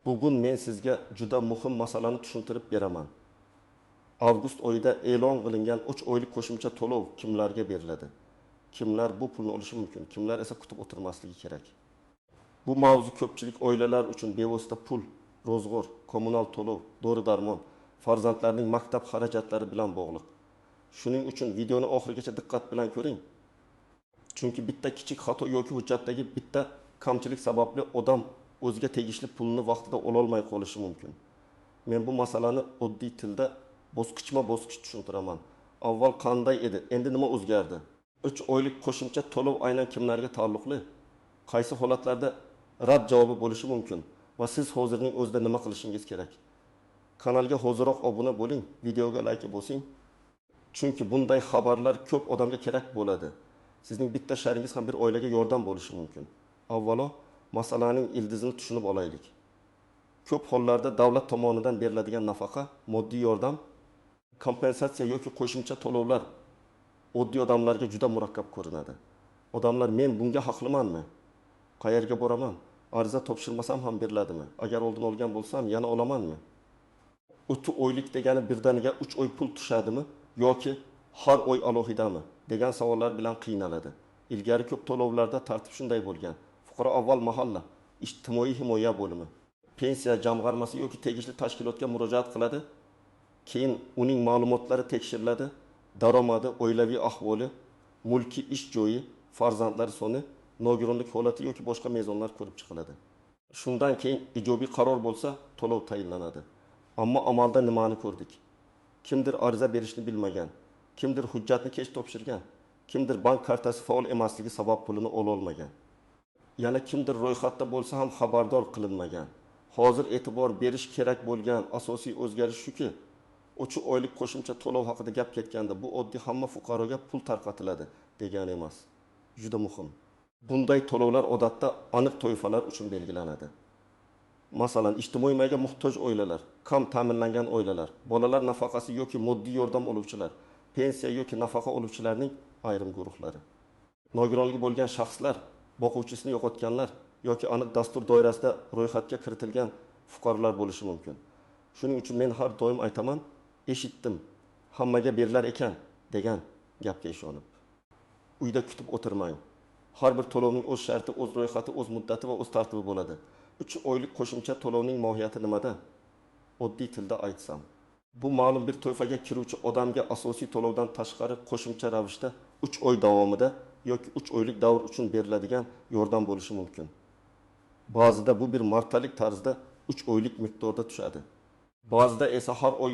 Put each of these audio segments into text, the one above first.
Bugun men sizga juda muhim masalani tushuntirib beraman. Avgust oyida e'lon qilingan 3 oylik qo'shimcha to'lov kimlarga beriladi? Kimlar bu pulni olishi mumkin? Kimlar esa kutib o'tirmasligi kerak? Bu mavzu ko'pchilik oilalar uchun bevosita pul, ro'zg'or, kommunal to'lov, dori-darmon, farzandlarning maktab xarajatlari bilan bog'liq. Shuning uchun videoni oxirigacha diqqat bilan ko'ring. Chunki bitta kichik xato yoki hujjatdagi bitta kamchilik sababli odam o'ziga tegishli pulni vaqtida ololmay qolishi mumkin. Men bu masalani oddiy tilda bosqichma-bosqich tushuntiraman. Avval qanday edi, endi nima o'zgardi? 3 oylik qo'shimcha to'lov aynan kimlarga taalluqli? Qaysi holatlarda rad javobi bo'lishi mumkin va siz hozirning o'zida nima qilishingiz kerak? Kanalga hoziroq obuna bo'ling, videoga like bosing. Chunki bunday xabarlar ko'p odamga kerak bo'ladi. Sizning bitta sharingiz ham bir oilaga yordam bo'lishi mumkin. Avvalo, masalaning ildizini tushunib olaylik. Ko'p hollarda davlat tomonidan beriladigan nafaqa, moddiy yordam, kompensatsiya yoki qo'shimcha to'lovlar oddiy odamlarga juda murakkab ko'rinadi. Odamlar men bunga haqlimanmi? Qayerga boraman? Ariza topshirmasam ham beriladimi? Agar oldin olgan bo'lsam, yana olamanmi? 3 oylik degani birdaniga 3 oy pul tushadimi yoki har oy alohidami degan savollar bilan qiynaladi. Ilgari ko'p to'lovlarda tartib shunday bo'lgan. Fuqaro avval mahalla, ijtimoiy himoya bo'limi, pensiya jamg'armasi yoki tegishli tashkilotga murojaat qiladi. Keyin uning ma'lumotlari tekshiriladi. Daromadi, oilaviy ahvoli, mulkiy ish joyi, farzandlar soni, nogironlik holati yoki boshqa mezonlar ko'rib chiqiladi. Shundan keyin ijobiy qaror bo'lsa, to'lov tayinlanadi. Ammo amalda nimani ko'rdik? Kimdir ariza berishni bilmagan, kimdir hujjatni kech topshirgan, kimdir bank kartasi faol emasligi sabab pulini ola olmagan. Yana kimdir ro'yxatda bo'lsa ham xabardor qilinmagan. Hozir e'tibor berish kerak bo'lgan asosiy o'zgarish shuki, 3 oylik qo'shimcha to'lov haqida gap ketganda bu oddiy hamma fuqaroga pul tarqatiladi degani emas. Juda muhim. Bunday to'lovlar odatda aniq toifalar uchun belgilanadi. Masalan, ijtimoiy himoyaga muhtoj oilalar, kam ta'minlangan oilalar, bolalar nafaqasi yoki moddiy yordam oluvchilar, pensiya yoki nafaqa oluvchilarning ayrim guruhlari. Nogironligi bo'lgan shaxslar, boquvchisini yo'qotganlar yoki aniq dastur doirasida ro'yxatga kiritilgan fuqarolar bo'lishi mumkin. Shuning uchun men har doim aytaman, eshitdim, hammaga berilar ekan degan gapga ishonib. Uyda kutib o'tirmang. Har bir to'lovning o'z sharti, o'z ro'yxati, o'z muddati va o'z tartibi bo'ladi. 3 oylik qo'shimcha to'lovning mohiyati nimada? Oddiy tilda aytsam, bu ma'lum bir toifaga kiruvchi odamga asosiy to'lovdan tashqari qo'shimcha ravishda 3 oy davomida yoki 3 oylik davr uchun beriladigan yordam bo'lishi mumkin. Ba'zida bu bir martalik tarzda 3 oylik miqdorda tushadi. Ba'zida esa har oy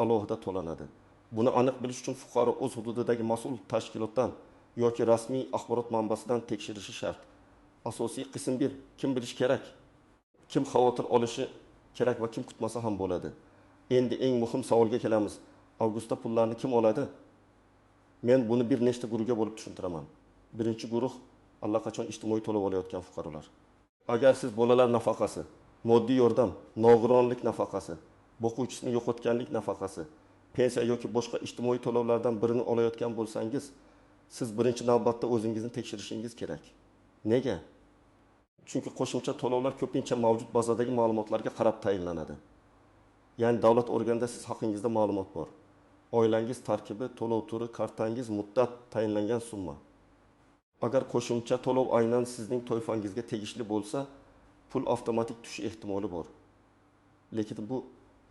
alohida to'lanadi. Buni aniq bilish uchun fuqaro o'z hududidagi mas'ul tashkilotdan yoki rasmiy axborot manbasidan tekshirishi shart. Asosiy qism 1 kim bilish kerak? Kim xavotir olishi kerak va kim kutmasa ham bo'ladi. Endi eng muhim savolga kelamiz. Avgustda pullarni kim oladi? Men buni bir nechta guruhga bo'lib tushuntiraman. Birinchi guruh allaqachon ijtimoiy to'lov olayotgan fuqarolar. Agar siz bolalar nafaqasi, moddiy yordam, nogironlik nafaqasi, boquvchisini yo'qotganlik nafaqasi, pensiya yoki boshqa ijtimoiy to'lovlardan birini olayotgan bo'lsangiz, siz birinchi navbatda o'zingizni tekshirishingiz kerak. Nega? Chunki qo'shimcha to'lovlar ko'pincha mavjud bazadagi ma'lumotlarga qarab tayinlanadi. Ya'ni davlat organida siz haqingizda ma'lumot bor. Oilangiz tarkibi, to'lov turi, kartangiz, muddat, tayinlangan summa. Agar qo'shimcha to'lov aynan sizning toifangizga tegishli bo'lsa, pul avtomatik tushish ehtimoli bor. Lekin bu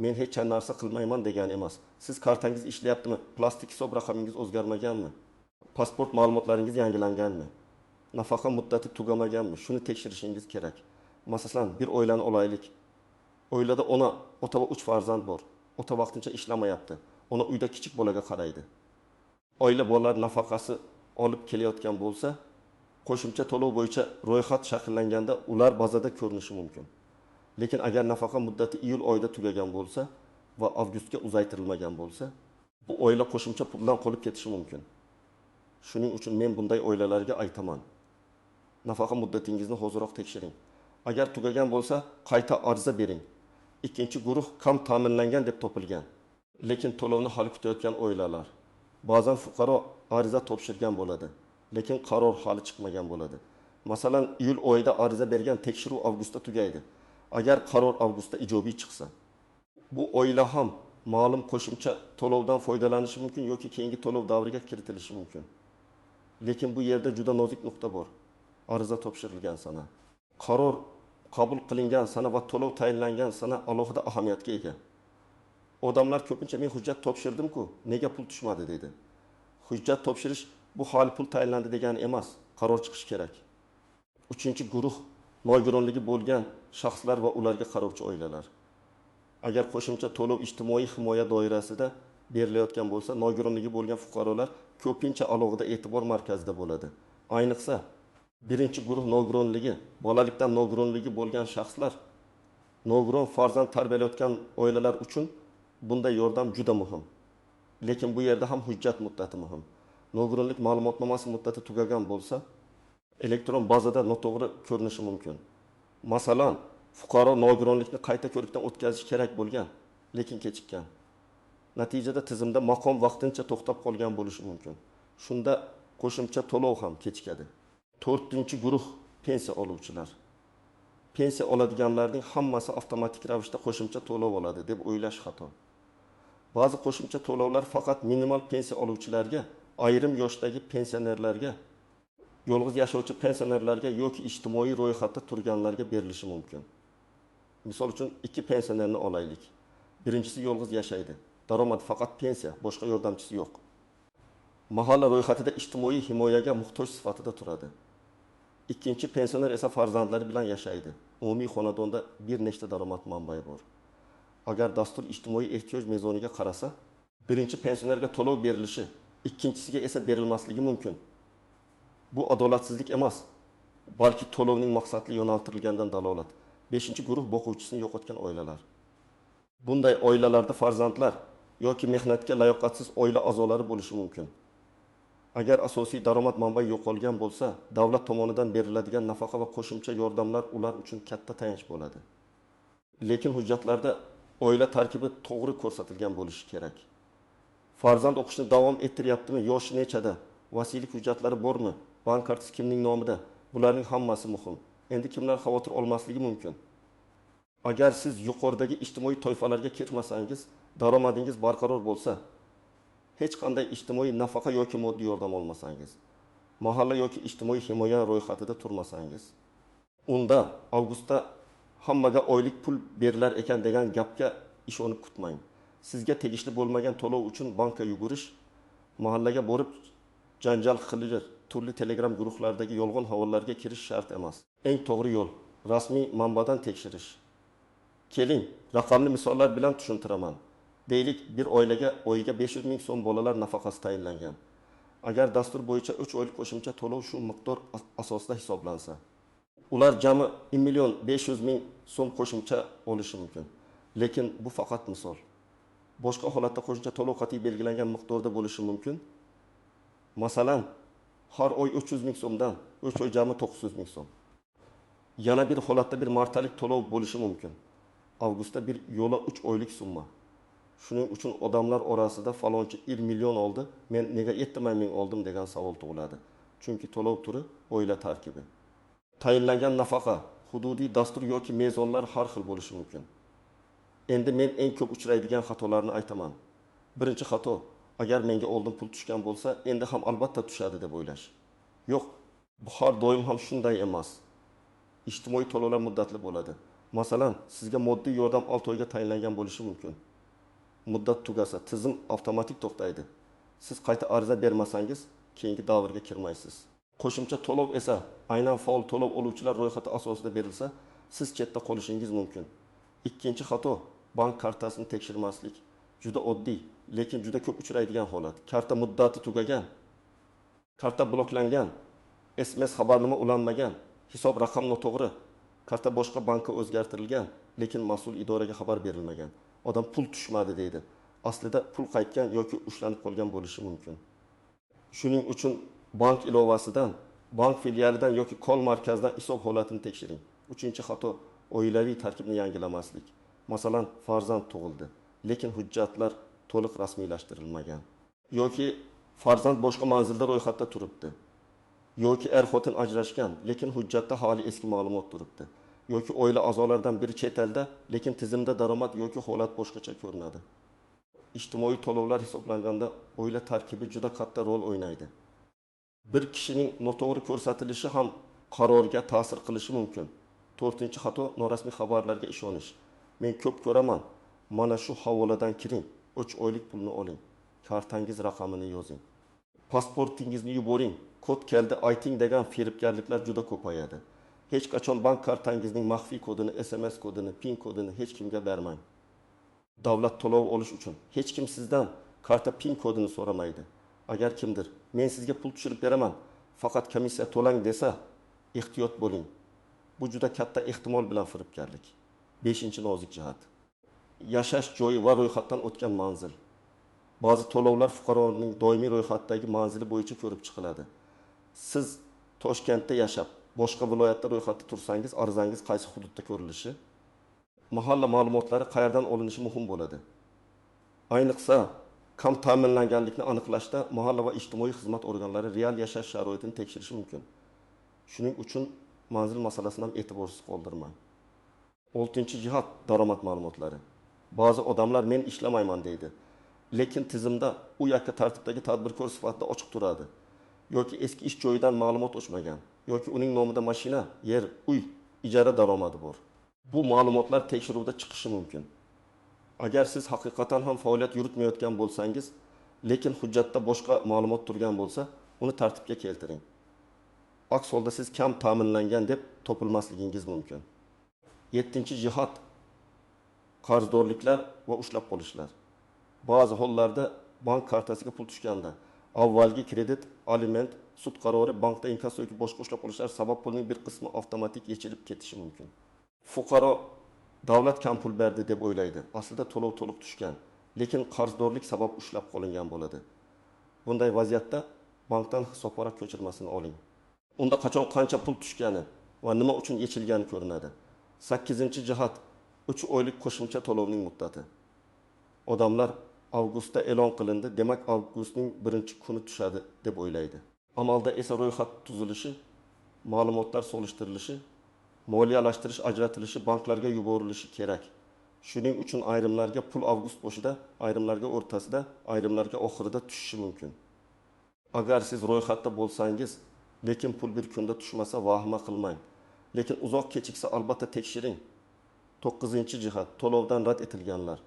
men hech narsa qilmayman degani emas. Siz kartangiz ishlayaptimi? Plastik hisob raqamingiz o'zgarmaganmi? Pasport ma'lumotlaringiz yangilanganmi? Nafaqa muddati tugamaganmi? Shuni tekshirishingiz kerak. Masalan, bir oilani olaylik. Oilada ota va 3 farzand bor. Ota vaqtincha ishlamayapti. Ona uyda kichik bolaga qaraydi. Oila bolalar nafaqasi olib kelayotgan bo'lsa, qo'shimcha to'lov bo'yicha ro'yxat shakllanganda ular bazada ko'rinishi mumkin. Lekin agar nafaqa muddati iyul oyida tugagan bo'lsa va avgustga uzaytirilmagan bo'lsa, bu oila qo'shimcha puldan qolib ketishi mumkin. Shuning uchun men bunday oilalarga aytaman. Nafaqa muddatingizni hoziroq tekshiring. Agar tugagan bo'lsa, qayta ariza bering. Ikkinchi guruh kam ta'minlangan deb topilgan, lekin to'lovni hali kutayotgan oilalar. Ba'zan fuqaro ariza topshirgan bo'ladi, lekin qaror hali chiqmagan bo'ladi. Masalan, iyul oyida ariza bergan, tekshiruv avgustda tugaydi. Agar qaror avgustda ijobiy chiqsa, bu oila ham ma'lum qo'shimcha to'lovdan foydalanishi mumkin yoki keyingi to'lov davriga kiritilishi mumkin. Lekin bu yerda juda nozik nuqta bor. Ariza topshirilgan sana, qaror qabul qilingan sana va to'lov tayinlangan sana alohida ahamiyatga ega. Odamlar ko'pincha men hujjat topshirdim-ku, nega pul tushmadi dedi. Hujjat topshirish bu hali pul tayinlandi degani emas, qaror chiqishi kerak. Uchinchi guruh nogironligi bo'lgan shaxslar va ularga qarovchi oilalar. Agar qo'shimcha to'lov ijtimoiy himoya doirasida berilayotgan bo'lsa, nogironligi bo'lgan fuqarolar ko'pincha alohida e'tibor markazida bo'ladi. Ayniqsa, birinchi guruh nogironligi, bolalikdan nogironligi bo'lgan shaxslar, nogiron farzand tarbiyalayotgan oilalar uchun bunday yordam juda muhim. Lekin bu yerda ham hujjat muddati muhim. Nogironlik ma'lumotnomasi muddati tugagan bo'lsa, elektron bazada noto'g'ri ko'rinishi mumkin. Masalan, fuqaro nogironlikni qayta ko'rikdan o'tkazish kerak bo'lgan, lekin kechikkan. Natijada tizimda maqom vaqtincha to'xtab qolgan bo'lishi mumkin. Shunda qo'shimcha to'lov ham kechikadi. 4-guruh pensiya oluvchilar. Pensiya oladiganlarning hammasi avtomatik ravishda qo'shimcha to'lov oladi deb o'ylash xato. Ba'zi qo'shimcha to'lovlar faqat minimal pensiya oluvchilarga, ayrim yoshdagi pensionerlarga, yolg'iz yashovchi pensionerlarga yoki ijtimoiy ro'yxatda turganlarga berilishi mumkin. Misol uchun 2 pensionerni olaylik. Birinchisi yolg'iz yashaydi. Daromadi faqat pensiya, boshqa yordamchisi yo'q. Mahalla ro'yxatida ijtimoiy himoyaga muhtoj sifatida turadi. Ikkinchi pensioner esa farzandlari bilan yashaydi. Umumiy xonadonda bir nechta daromad manbai bor. Agar dastur ijtimoiy ehtiyoj mezoniga qarasa, birinchi pensionerga to'lov berilishi, ikkinchisiga esa berilmasligi mumkin. Bu adolatsizlik emas, balki to'lovning maqsadli yo'naltirilganidan dalolat. 5-guruh boquvchisini yo'qotgan oilalar. Bunday oilalarda farzandlar yoki mehnatga layoqatsiz oila a'zolari bo'lishi mumkin. Agar asosiy daromad manbai yo'qolgan bo'lsa, davlat tomonidan beriladigan nafaqa va qo'shimcha yordamlar ular uchun katta tayanch bo'ladi. Lekin hujjatlarda oila tarkibi to'g'ri ko'rsatilgan bo'lishi kerak. Farzand o'qishni davom ettiryaptimi, yoshi nechada, vasiylik hujjatlari bormi, bank kartasi kimning nomida? Bularning hammasi muhim. Endi kimlar xavotir olmasligi mumkin? Agar siz yuqoridagi ijtimoiy toifalarga kirmasangiz, daromadingiz barqaror bo'lsa, hech qanday ijtimoiy nafaqa yoki moddiy yordam olmasangiz, mahalla yoki ijtimoiy himoya ro'yxatida turmasangiz, unda avgustda hammaga oylik pul berilar ekan degan gapga ishonib kutmang. Sizga tegishli bo'lmagan to'lov uchun bankka yugurish, mahallaga borib janjal qilish, turli Telegram guruhlardagi yolg'on havollarga kirish shart emas. Eng to'g'ri yo'l rasmiy manbadan tekshirish. Keling, raqamli misollar bilan tushuntiraman. Deylik, bir oilaga oyiga 500 ming so'm bolalar nafaqasi tayinlangan. Agar dastur bo'yicha 3 oylik qo'shimcha to'lov shu miqdor asosida hisoblansa, ular jami 1.500.000 so'm qo'shimcha olishi mumkin. Lekin bu faqat misol. Boshqa holatda qo'shimcha to'lov qat'iy belgilangan miqdorda bo'lishi mumkin. Masalan, har oy 300 ming so'mdan 3 oy jami 900 ming so'm. Yana bir holatda bir martalik to'lov bo'lishi mumkin. Avgustda bir yo'la 3 oylik summa. Shuning uchun odamlar orasida falonchi 1 million oldi, men nega 7 ming oldim degan savol tug'iladi. Chunki to'lov turi oila tarkibi. Tayinlangan nafaqa, hududiy dastur yoki mezonlar har xil bo'lishi mumkin. Endi men eng ko'p uchraydigan xatolarni aytaman. Birinchi xato, agar menga oldin pul tushgan bo'lsa, endi ham albatta tushadi deb o'ylash. Yo'q, bu har doim ham shunday emas. Ijtimoiy to'lovlar muddatli bo'ladi. Masalan, sizga moddiy yordam 6 oyga tayinlangan bo'lishi mumkin. Muddat tugasa, tizim avtomatik to'xtaydi. Siz qayta ariza bermasangiz, keyingi davrga kirmaysiz. Qo'shimcha to'lov esa aynan faol to'lov oluvchilar ro'yxati asosida berilsa, siz chetda qolishingiz mumkin. Ikkinchi xato, bank kartasini tekshirmaslik. Juda oddiy, lekin juda ko'p uchraydigan holat. Karta muddati tugagan, karta bloklangan, SMS xabarnoma ulanmagan, hisob raqam noto'g'ri, karta boshqa bankka o'zgartirilgan, lekin mas'ul idoraga xabar berilmagan. Odam pul tushmadi deydi. Aslida pul qaytgan yoki ushlanib qolgan bo'lishi mumkin. Shuning uchun bank ilovasidan, bank filialidan yoki kol markazidan hisob holatini tekshiring. Uchinchi xato, oilaviy tarkibni yangilamaslik. Masalan, farzand tug'ildi, lekin hujjatlar to'liq rasmiylashtirilmagan. Yoki farzand boshqa manzilda ro'yxatda turibdi. Yoki er-xotin ajrashgan, lekin hujjatda hali eski ma'lumot turibdi. yoki oila a'zolaridan biri chet elda, lekin tizimda daromad yoki holat boshqacha ko'rinadi. Ijtimoiy to'lovlar hisoblanganda oila tarkibi juda katta rol o'ynaydi. Bir kishining noto'g'ri ko'rsatilishi ham qarorga ta'sir qilishi mumkin. 4-xato norasmiy xabarlarga ishonish. Men ko'p ko'raman. Mana shu havoladan kiring, 3 oylik pulni oling. Kartangiz raqamini yozing. Pasportingizni yuboring. Kod keldi ayting degan firibgarliklar juda ko'payadi. Hech qachon bank kartangizning maxfiy kodini, SMS kodini, PIN kodini hech kimga bermang. Davlat to'lov olish uchun hech kim sizdan karta PIN kodini so'ramaydi. Agar kimdir, men sizga pul tushirib beraman, faqat komissiya to'lang desa, ehtiyot bo'ling. Bu juda katta ehtimol bilan firibgarlik. 5-nozik jihat. Yashash joyi va ro'yxatdan o'tgan manzil. Ba'zi to'lovlar fuqaroning doimiy ro'yxatdagi manzili bo'yicha ko'rib chiqiladi. Siz Toshkentda yashab, boshqa viloyatda ro'yxatda tursangiz, arizangiz qaysi hududda ko'rilishi, mahalla ma'lumotlari qayerdan olinishi muhim bo'ladi. Ayniqsa, kam ta'minlanganlikni aniqlashda mahalla va ijtimoiy xizmat organlari real yashash sharoitini tekshirishi mumkin. Shuning uchun manzil masalasini ham e'tiborsiz qoldirmang. 6-jihat daromad ma'lumotlari. Ba'zi odamlar men ishlamayman deydi. Lekin tizimda u yakka tartibdagi tadbirkor sifatida ochiq turadi. Yoki eski ish joyidan ma'lumot o'chmagan, yoki uning nomida mashina, yer, uy, ijara daromadi bor. Bu ma'lumotlar tekshiruvda chiqishi mumkin. Agar siz haqiqatan ham faoliyat yuritmayotgan bo'lsangiz, lekin hujjatda boshqa ma'lumot turgan bo'lsa, uni tartibga keltiring. Aks holda siz kam ta'minlangan deb topilmasligingiz mumkin. 7-jihat qarzdorliklar va ushlab qolishlar. Ba'zi hollarda bank kartasiga pul tushganda avvalgi kredit, aliment, sud qarori, bankda inkasso yoki boshqa ushlab qolishlar sabab pulning bir qismi avtomatik yechilib ketishi mumkin. Fuqaro davlat kam pul berdi deb o'ylaydi. Aslida to'lov to'liq tushgan, lekin qarzdorlik sabab ushlab qolingan bo'ladi. Bunday vaziyatda bankdan hisobvaraq ko'chirmasini oling. Unda qachon qancha pul tushgani va nima uchun yechilgani ko'rinadi. 8-jihat 3 oylik qo'shimcha to'lovning muddati. Odamlar avgustda e'lon qilindi, demak avgustning 1-kuni tushadi deb o'ylaydi. Amalda esa ro'yxat tuzilishi, ma'lumotlar solishtirilishi, moliyalashtirish ajratilishi, banklarga yuborilishi kerak. Shuning uchun ayrimlarga pul avgust boshida, ayrimlarga o'rtasida, ayrimlarga oxirida tushishi mumkin. Agar siz ro'yxatda bo'lsangiz, lekin pul bir kunda tushmasa vahima qilmang. Lekin uzoq kechiksa albatta tekshiring. 9-jihat to'lovdan rad etilganlar.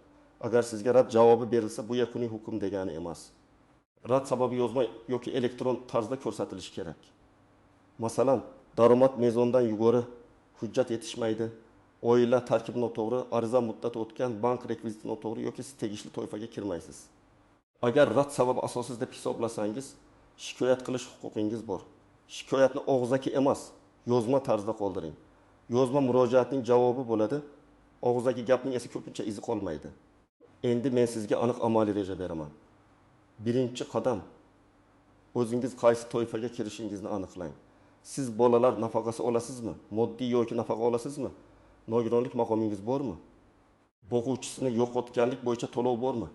Agar sizga rad javobi berilsa, bu yakuniy hukm degani emas. Rad sababi yozma yoki elektron tarzda ko'rsatilishi kerak. Masalan, daromad mezondan yuqori, hujjat yetishmaydi, oila tarkibi noto'g'ri, ariza muddati o'tgan, bank rekviziti noto'g'ri yoki siz tegishli toifaga kirmaysiz. Agar rad sababi asossiz deb hisoblasangiz, shikoyat qilish huquqingiz bor. Shikoyatni og'zaki emas, yozma tarzda qoldiring. Yozma murojaatning javobi bo'ladi, og'zaki gapning esa ko'pincha izi qolmaydi. Endi men sizga aniq amaliy reja beraman. 1-qadam, o'zingiz qaysi toifaga kirishingizni aniqlang. Siz bolalar nafaqasi olasizmi? Moddiy yoki nafaqa olasizmi? Nogironlik maqomingiz bormi? Boquvchisini yo'qotganlik bo'yicha to'lov bormi?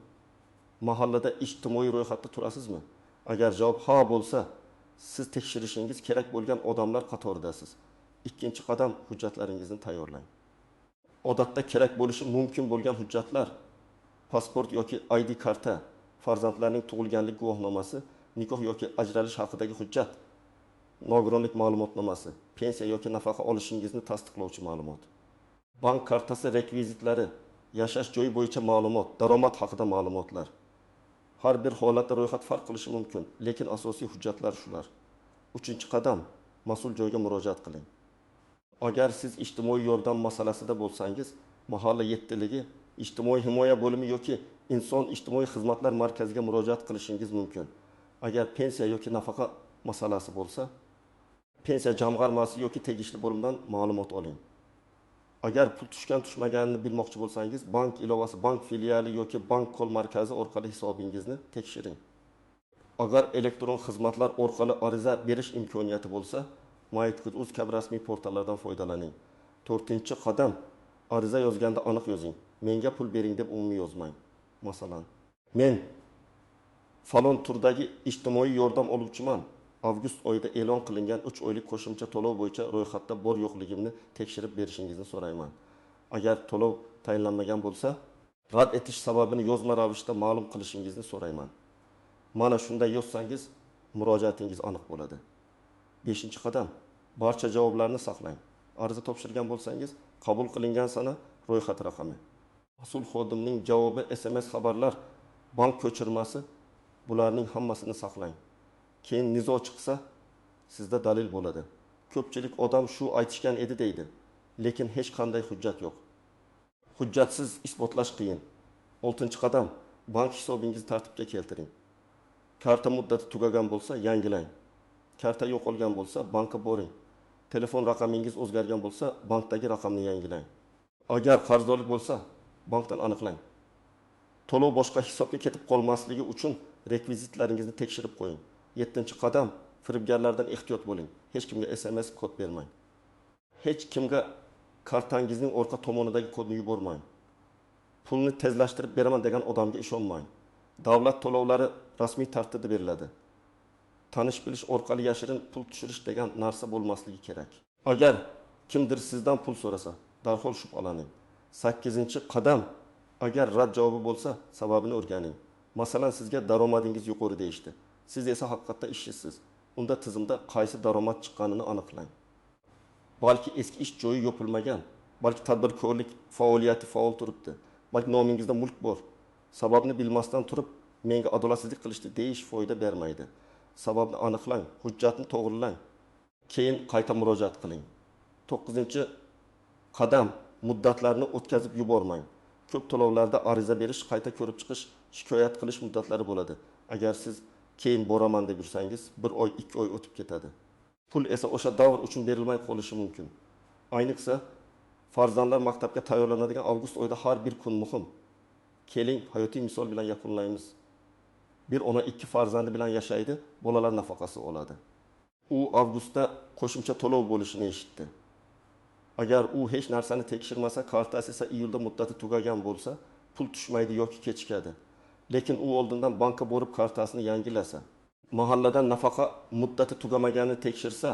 Mahallada ijtimoiy ro'yxatda turasizmi? Agar javob ha bo'lsa, siz tekshirishingiz kerak bo'lgan odamlar qatoridasiz. 2-qadam, hujjatlaringizni tayyorlang. Odatda kerak bo'lishi mumkin bo'lgan hujjatlar: pasport yoki ID karta, farzandlarning tug'ilganlik guvohnomasi, nikoh yoki ajralish haqidagi hujjat, nogironlik ma'lumotnomasi, pensiya yoki nafaqa olishingizni tasdiqlovchi ma'lumot. Bank kartasi rekvizitlari, yashash joyi bo'yicha ma'lumot, daromad haqida ma'lumotlar. Har bir holatda ro'yxat farq qilishi mumkin, lekin asosiy hujjatlar shular. 3-qadam, mas'ul joyga murojaat qiling. Agar siz ijtimoiy yordam masalasida bo'lsangiz, mahalla yettiligi, ijtimoiy himoya bo'limi yoki inson ijtimoiy xizmatlar markaziga murojaat qilishingiz mumkin. Agar pensiya yoki nafaqa masalasi bo'lsa, pensiya jamg'armasi yoki tegishli bo'limdan ma'lumot oling. Agar pul tushgan-tushmaganini bilmoqchi bo'lsangiz, bank ilovasi, bank filiali yoki bank kol markazi orqali hisobingizni tekshiring. Agar elektron xizmatlar orqali ariza berish imkoniyati bo'lsa, MyKuz kabi rasmiy portallardan foydalaning. 4-qadam, ariza yozganda aniq yozing. Menga pul bering deb umumiy yozmang. Masalan, men falon turdagi ijtimoiy yordam oluvchiman. avgust oyida e'lon qilingan 3 oylik qo'shimcha to'lov bo'yicha ro'yxatda bor yo'qligimni tekshirib berishingizni so'rayman. Agar to'lov tayinlanmagan bo'lsa, rad etish sababini yozma ravishda ma'lum qilishingizni so'rayman. Mana shunday yozsangiz, murojaatingiz aniq bo'ladi. 5-qadam, barcha javoblarni saqlang. Ariza topshirgan bo'lsangiz, qabul qilingan sana ro'yxat raqami. Mas'ul xodimning javobi, SMS xabarlar, bank ko'chirmasi, bularning hammasini saqlang. Keyin nizo chiqsa, sizda dalil bo'ladi. Ko'pchilik odam shu aytishgan edi deydi, lekin hech qanday hujjat yo'q. Hujjatsiz isbotlash qiyin. 6-qadam, bank hisobingizni tartibga keltiring. Karta muddati tugagan bo'lsa, yangilang. Karta yo'qolgan bo'lsa, bankka boring. Telefon raqamingiz o'zgargan bo'lsa, bankdagi raqamni yangilang. Agar qarzdorlik bo'lsa, bankdan aniqlang. To'lov boshqa hisobga ketib qolmasligi uchun rekvizitlaringizni tekshirib qo'ying. 7-qadam, firibgarlardan ehtiyot bo'ling. Hech kimga SMS kod bermang. Hech kimga kartangizning orqa tomonidagi kodni yubormang. Pulni tezlashtirib beraman degan odamga ishonmang. Davlat to'lovlari rasmiy tartibda beriladi. Tanish bilish orqali yashirin pul tushirish degan narsa bo'lmasligi kerak. Agar kimdir sizdan pul so'rasa, darhol shubhalaning. 8-qadam, agar rad javobi bo'lsa, sababini o'rganing. Masalan, sizga daromadingiz yuqori deyishdi. Siz esa haqiqatda ishsiz. Unda tizimda qaysi daromad chiqqanini aniqlang. Balki eski ish joyi yopilmagan, balki tadbirkorlik faoliyati faol turibdi. Balki nomingizda mulk bor. Sababni bilmasdan turib, menga adolatsizlik qilishdi deyish foyda bermaydi. Sababni aniqlang, hujjatni to'g'rilang. Keyin qayta murojaat qiling. 9-qadam, muddatlarni o'tkazib yubormang. Ko'p to'lovlarda ariza berish, qayta ko'rib chiqish, shikoyat qilish muddatlari bo'ladi. Agar siz keyin boraman deb yursangiz, 1 oy, 2 oy o'tib ketadi. Pul esa o'sha davr uchun berilmay qolishi mumkin. Ayniqsa, farzandlar maktabga tayyorlanadigan avgust oyida har bir kun muhim. Keling, hayotiy misol bilan yakunlaymiz. Bir ona 2 farzandi bilan yashaydi, bolalar nafaqasi oladi. U avgustda qo'shimcha to'lov bo'lishini eshitdi. Agar u hech narsani tekshirmasa, kartasi esa iyulda muddati tugagan bo'lsa, pul tushmaydi yoki kechikadi. Lekin u oldindan bankka borib kartasini yangilasa, mahalladan nafaqa muddati tugamaganini tekshirsa,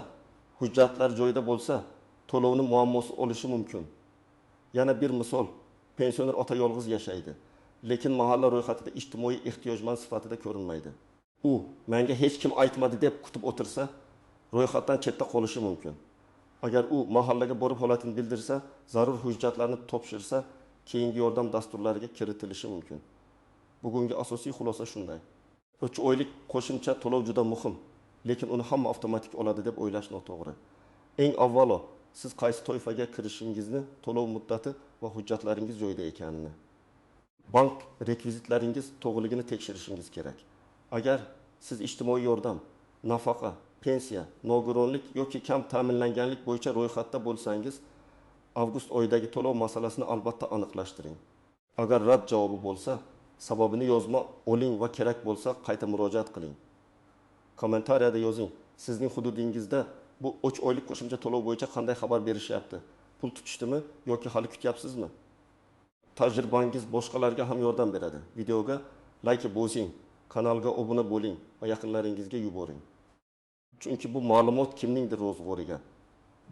hujjatlar joyida bo'lsa, to'lovni muammosi olishi mumkin. Yana bir misol, pensioner ota yolg'iz yashaydi, lekin mahalla ro'yxatida ijtimoiy ehtiyojmand sifatida ko'rinmaydi. U menga hech kim aytmadi deb kutib o'tirsa, ro'yxatdan chetda qolishi mumkin. Agar u mahallaga borib holatini bildirsa, zarur hujjatlarni topshirsa, keyingi yordam dasturlariga kiritilishi mumkin. Bugungi asosiy xulosa shunday. 3 oylik qo'shimcha to'lov juda muhim, lekin uni hamma avtomatik oladi deb o'ylash noto'g'ri. Eng avvalo, siz qaysi toifaga kirishingizni, to'lov muddati va hujjatlaringiz joyida ekanini, bank rekvizitlaringiz to'g'riligini tekshirishingiz kerak. Agar siz ijtimoiy yordam, nafaqa, pensiya, nogironlik yoki kam ta'minlanganlik bo'yicha ro'yxatda bo'lsangiz, avgust oyidagi to'lov masalasini albatta aniqlashtiring. Agar rad javobi bo'lsa, sababini yozma oling va kerak bo'lsa qayta murojaat qiling. Kommentariyada yozing. Sizning hududingizda bu 3 oylik qo'shimcha to'lov bo'yicha qanday xabar berishyapti? Pul tutishdimi yoki hali kutyapsizmi? Tajribangiz boshqalarga ham yordam beradi. Videoga like bosing, kanalga obuna bo'ling va yaqinlaringizga yuboring. Chunki bu ma'lumot kimningdir ro'zg'origa,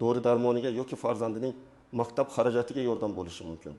dori darmoniga yoki farzandining maktab xarajatiga yordam bo'lishi mumkin.